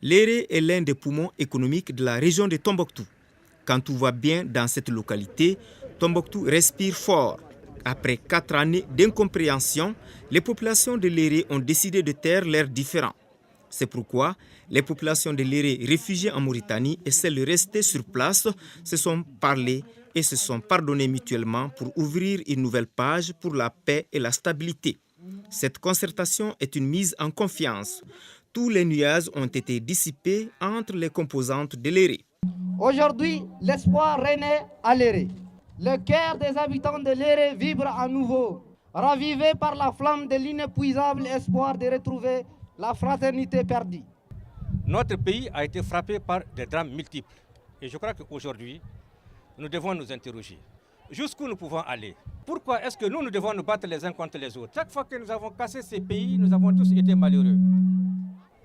Léré est l'un des poumons économiques de la région de Tombouctou. Quand tout va bien dans cette localité, Tombouctou respire fort. Après 4 années d'incompréhension, les populations de Léré ont décidé de taire leurs différends. C'est pourquoi les populations de Léré réfugiées en Mauritanie et celles restées sur place se sont parlé et se sont pardonnées mutuellement pour ouvrir une nouvelle page pour la paix et la stabilité. Cette concertation est une mise en confiance. Tous les nuages ont été dissipés entre les composantes de Léré. Aujourd'hui, l'espoir renaît à Léré. Le cœur des habitants de Léré vibre à nouveau, ravivé par la flamme de l'inépuisable espoir de retrouver la fraternité perdue. Notre pays a été frappé par des drames multiples. Et je crois qu'aujourd'hui, nous devons nous interroger. Jusqu'où nous pouvons aller? Pourquoi est-ce que nous devons nous battre les uns contre les autres? Chaque fois que nous avons cassé ces pays, nous avons tous été malheureux.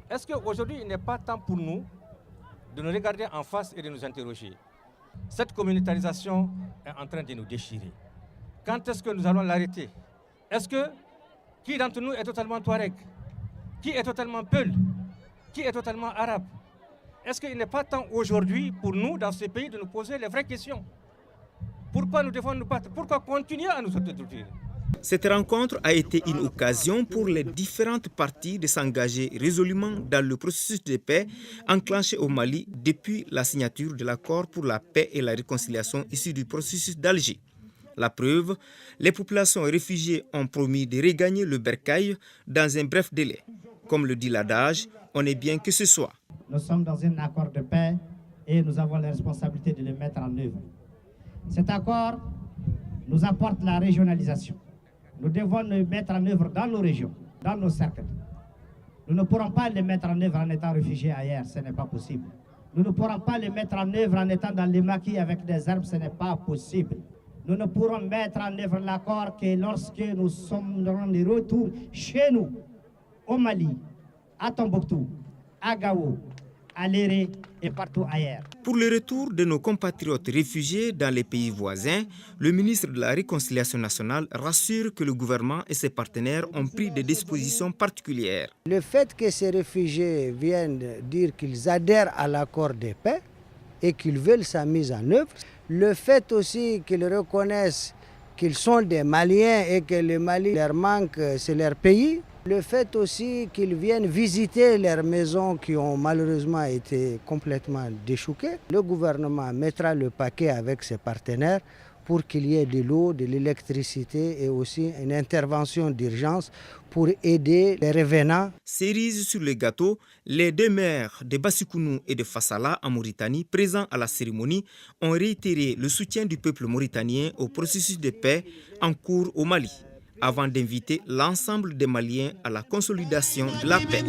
Est-ce qu'aujourd'hui, il n'est pas temps pour nous de nous regarder en face et de nous interroger? Cette communautarisation est en train de nous déchirer. Quand est-ce que nous allons l'arrêter? Est-ce que qui d'entre nous est totalement Touareg? Qui est totalement Peul? Qui est totalement arabe? Est-ce qu'il n'est pas temps aujourd'hui pour nous, dans ce pays, de nous poser les vraies questions? Pourquoi nous devons nous battre? Pourquoi continuer à nous autodétruire? Cette rencontre a été une occasion pour les différentes parties de s'engager résolument dans le processus de paix enclenché au Mali depuis la signature de l'accord pour la paix et la réconciliation issu du processus d'Alger. La preuve, les populations réfugiées ont promis de regagner le bercail dans un bref délai. Comme le dit l'adage, on est bien que ce soit. Nous sommes dans un accord de paix et nous avons la responsabilité de le mettre en œuvre. Cet accord nous apporte la régionalisation. Nous devons le mettre en œuvre dans nos régions, dans nos cercles. Nous ne pourrons pas le mettre en œuvre en étant réfugiés ailleurs, ce n'est pas possible. Nous ne pourrons pas le mettre en œuvre en étant dans les maquis avec des herbes, ce n'est pas possible. Nous ne pourrons mettre en œuvre l'accord que lorsque nous sommes de retour chez nous, au Mali, à Tombouctou, à Gao, à Léré et partout ailleurs. Pour le retour de nos compatriotes réfugiés dans les pays voisins, le ministre de la Réconciliation nationale rassure que le gouvernement et ses partenaires ont pris des dispositions particulières. Le fait que ces réfugiés viennent dire qu'ils adhèrent à l'accord de paix et qu'ils veulent sa mise en œuvre, le fait aussi qu'ils reconnaissent qu'ils sont des Maliens et que le Mali leur manque, c'est leur pays, le fait aussi qu'ils viennent visiter leurs maisons qui ont malheureusement été complètement déchouquées, le gouvernement mettra le paquet avec ses partenaires pour qu'il y ait de l'eau, de l'électricité et aussi une intervention d'urgence pour aider les revenants. Cerise sur le gâteau, les 2 maires de Bassikounous et de Fassala en Mauritanie, présents à la cérémonie, ont réitéré le soutien du peuple mauritanien au processus de paix en cours au Mali, avant d'inviter l'ensemble des Maliens à la consolidation de la paix.